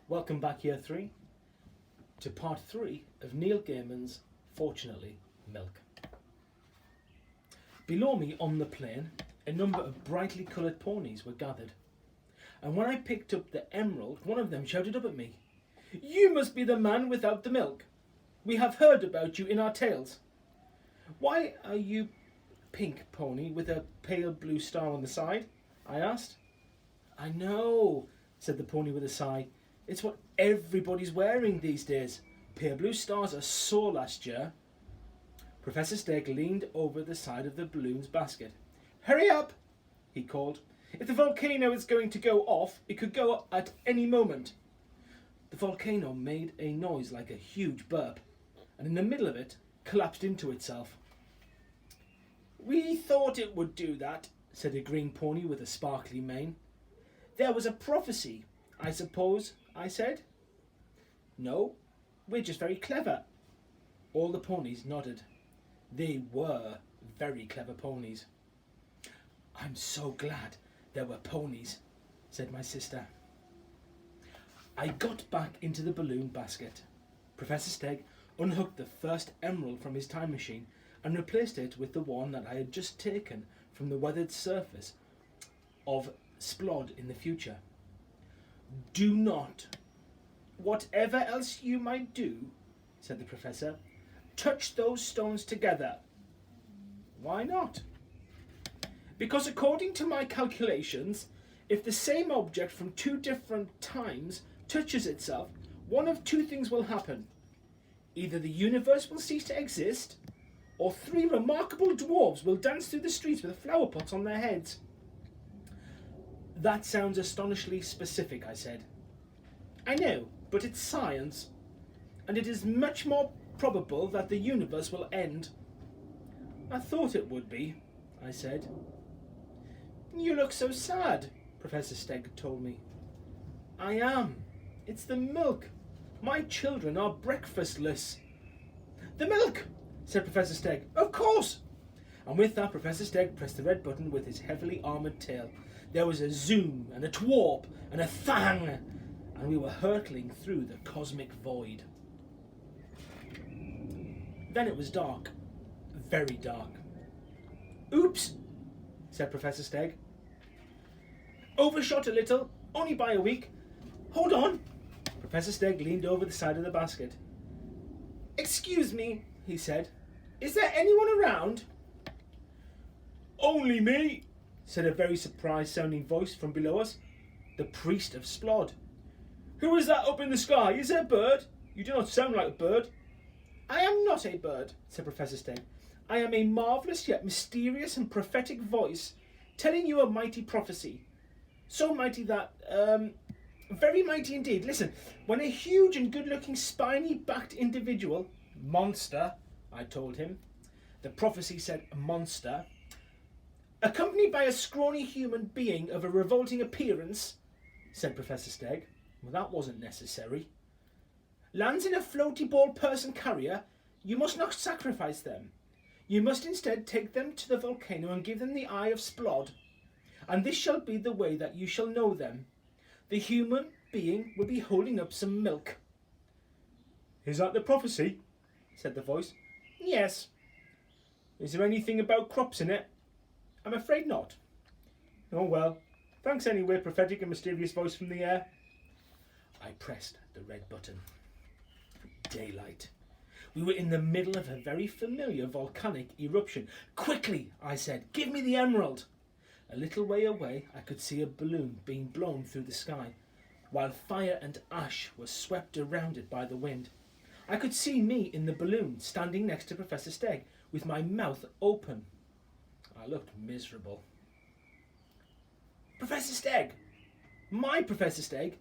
Welcome back, Year 3, to part 3 of Neil Gaiman's Fortunately Milk. Below me on the plain, a number of brightly coloured ponies were gathered, and when I picked up the emerald, one of them shouted up at me, "You must be the man without the milk. We have heard about you in our tales." "Why are you pink, pony, with a pale blue star on the side?" I asked. "I know," said the pony with a sigh. "It's what everybody's wearing these days. Pale blue stars are sore last year." Professor Steg leaned over the side of the balloons basket. "Hurry up," he called. "If the volcano is going to go off, it could go at any moment." The volcano made a noise like a huge burp, and in the middle of it collapsed into itself. "We thought it would do that," said a green pony with a sparkly mane. "There was a prophecy, I suppose," I said. "No, we're just very clever." All the ponies nodded. They were very clever ponies. "I'm so glad there were ponies," said my sister. I got back into the balloon basket. Professor Steg unhooked the first emerald from his time machine and replaced it with the one that I had just taken from the weathered surface of Splod in the future. "Do not, whatever else you might do," said the professor, "touch those stones together." "Why not?" "Because according to my calculations, if the same object from two different times touches itself, one of two things will happen. Either the universe will cease to exist, or three remarkable dwarves will dance through the streets with flower pots on their heads." "That sounds astonishingly specific," I said. "I know, but it's science, and it is much more probable that the universe will end." "I thought it would be," I said. "You look so sad," Professor Steg told me. "I am. It's the milk. My children are breakfastless." "The milk," said Professor Steg. "Of course." And with that, Professor Steg pressed the red button with his heavily armoured tail. There was a zoom and a twarp and a thang, and we were hurtling through the cosmic void. Then it was dark. Very dark. "Oops," said Professor Steg. "Overshot a little, only by a week. Hold on." Professor Steg leaned over the side of the basket. "Excuse me," he said. "Is there anyone around?" "Only me," said a very surprised-sounding voice from below us. The priest of Splod. "Who is that up in the sky? Is it a bird? You do not sound like a bird." "I am not a bird," said Professor Steg. "I am a marvellous yet mysterious and prophetic voice telling you a mighty prophecy. So mighty that, very mighty indeed. Listen, when a huge and good-looking spiny-backed individual, monster, I told him. The prophecy said monster. Accompanied by a scrawny human being of a revolting appearance, said Professor Steg. Well, that wasn't necessary. Lands in a floaty ball person carrier, you must not sacrifice them. You must instead take them to the volcano and give them the eye of Splod. And this shall be the way that you shall know them. The human being will be holding up some milk." "Is that the prophecy?" said the voice. "Yes." "Is there anything about crops in it?" "I'm afraid not." "Oh well, thanks anyway, prophetic and mysterious voice from the air." I pressed the red button. Daylight. We were in the middle of a very familiar volcanic eruption. "Quickly," I said, "give me the emerald." A little way away, I could see a balloon being blown through the sky, while fire and ash were swept around it by the wind. I could see me in the balloon, standing next to Professor Steg, with my mouth open. I looked miserable. Professor Steg, my Professor Steg,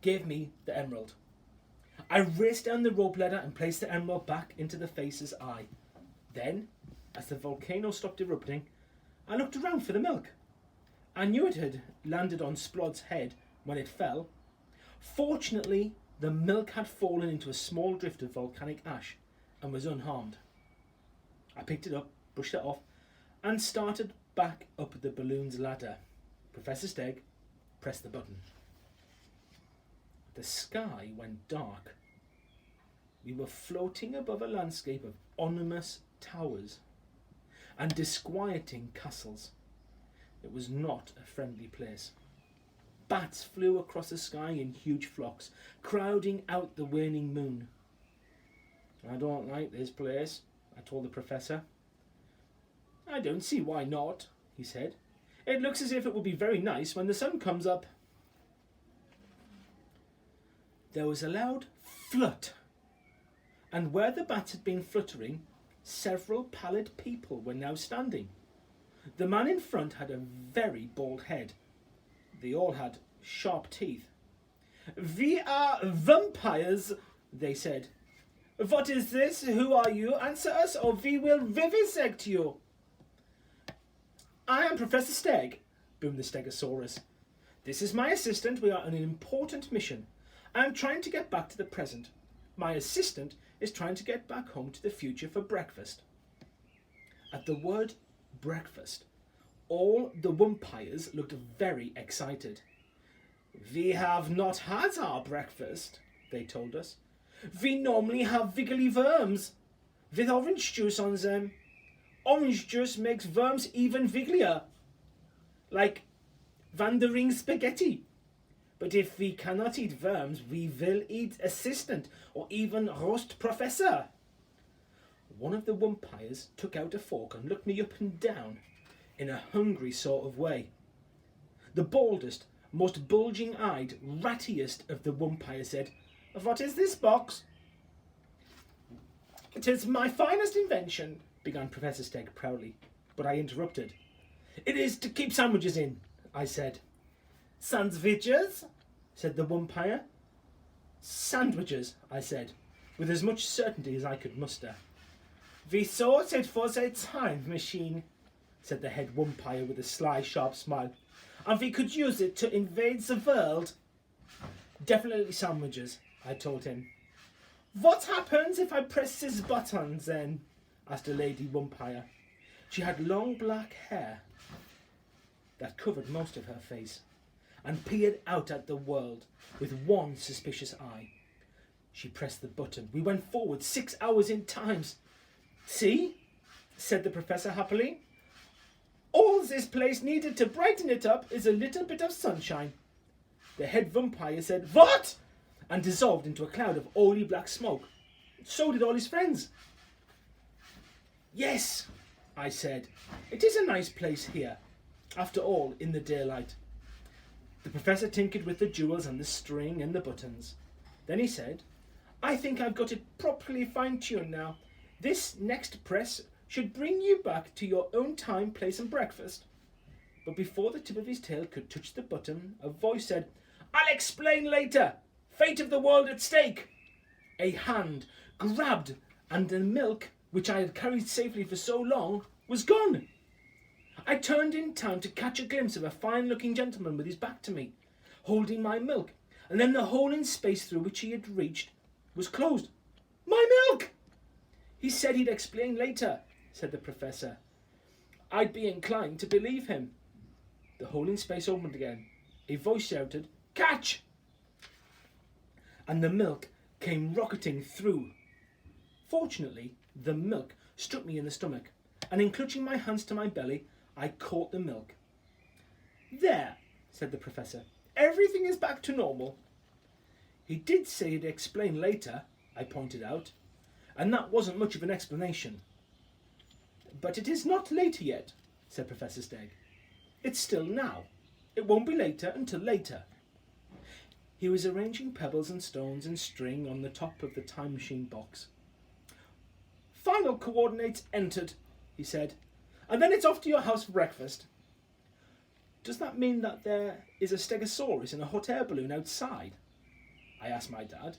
gave me the emerald. I raced down the rope ladder and placed the emerald back into the face's eye. Then, as the volcano stopped erupting, I looked around for the milk. I knew it had landed on Splod's head when it fell. Fortunately, the milk had fallen into a small drift of volcanic ash and was unharmed. I picked it up, brushed it off, and started back up the balloon's ladder. Professor Steg pressed the button. At The sky went dark. We were floating above a landscape of ominous towers and disquieting castles. It was not a friendly place. Bats flew across the sky in huge flocks, crowding out the waning moon. "I don't like this place," I told the professor. "I don't see why not," he said. "It looks as if it will be very nice when the sun comes up." There was a loud flut, and where the bats had been fluttering, several pallid people were now standing. The man in front had a very bald head. They all had sharp teeth. "We are vampires," they said. "What is this? Who are you? Answer us, or we will vivisect you." "I am Professor Steg," boomed the Stegosaurus. "This is my assistant. We are on an important mission. I am trying to get back to the present. My assistant is trying to get back home to the future for breakfast." At the word breakfast, all the vampires looked very excited. "We have not had our breakfast," they told us. "We normally have wiggly worms with orange juice on them. Orange juice makes worms even wigglier, like wandering spaghetti. But if we cannot eat worms, we will eat assistant or even roast professor." One of the vampires took out a fork and looked me up and down in a hungry sort of way. The baldest, most bulging-eyed, rattiest of the vampires said, "What is this box?" "It is my finest invention," began Professor Steg proudly, but I interrupted. "It is to keep sandwiches in," I said. "Sandwiches?" said the vampire. "Sandwiches," I said, with as much certainty as I could muster. "We thought it was a time machine," said the head vampire with a sly, sharp smile, "and we could use it to invade the world." "Definitely sandwiches," I told him. "What happens if I press this button, then?" asked a lady vampire. She had long black hair that covered most of her face and peered out at the world with one suspicious eye. She pressed the button. We went forward 6 hours in times. "See?" said the professor happily. "All this place needed to brighten it up is a little bit of sunshine." The head vampire said, "What?" and dissolved into a cloud of oily black smoke. So did all his friends. "Yes," I said, "it is a nice place here, after all, in the daylight." The professor tinkered with the jewels and the string and the buttons. Then he said, "I think I've got it properly fine-tuned now. This next press should bring you back to your own time, place and breakfast." But before the tip of his tail could touch the button, a voice said, "I'll explain later. Fate of the world at stake." A hand grabbed, and the milk, which I had carried safely for so long, was gone. I turned in time to catch a glimpse of a fine-looking gentleman with his back to me, holding my milk, and then the hole in space through which he had reached was closed. "My milk!" "He said he'd explain later," said the professor. I'd be inclined to believe him. The hole in space opened again. A voice shouted, "Catch!" And the milk came rocketing through. Fortunately, the milk struck me in the stomach, and in clutching my hands to my belly, I caught the milk. "There," said the professor. "Everything is back to normal." "He did say he'd explain later," I pointed out, "and that wasn't much of an explanation." "But it is not later yet," said Professor Steg. "It's still now. It won't be later until later." He was arranging pebbles and stones and string on the top of the time machine box. "Final coordinates entered," he said, "and then it's off to your house for breakfast." "Does that mean that there is a stegosaurus in a hot air balloon outside?" I asked my dad.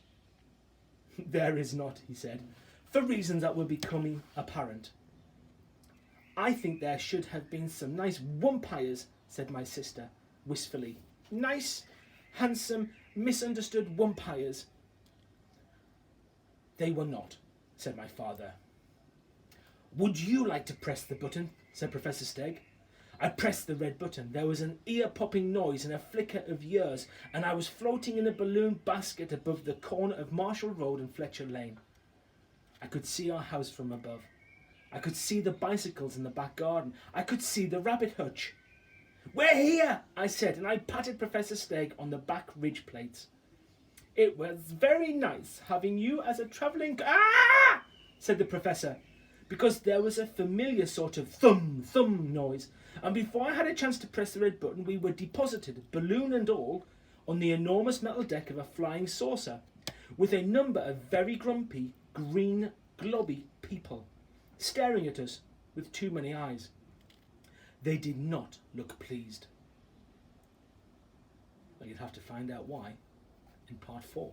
"There is not," he said, "for reasons that will be becoming apparent." "I think there should have been some nice vampires," said my sister wistfully. "Nice, handsome, misunderstood vampires." "They were not," said my father. "Would you like to press the button?" said Professor Steg. I pressed the red button. There was an ear-popping noise and a flicker of years, and I was floating in a balloon basket above the corner of Marshall Road and Fletcher Lane. I could see our house from above. I could see the bicycles in the back garden. I could see the rabbit hutch. "We're here," I said, and I patted Professor Stagg on the back ridge plates. "It was very nice having you as a travelling... Ah!" said the Professor, because there was a familiar sort of thump noise, and before I had a chance to press the red button, we were deposited, balloon and all, on the enormous metal deck of a flying saucer, with a number of very grumpy, green, globby people staring at us with too many eyes. They did not look pleased. Well, you'd have to find out why in part 4.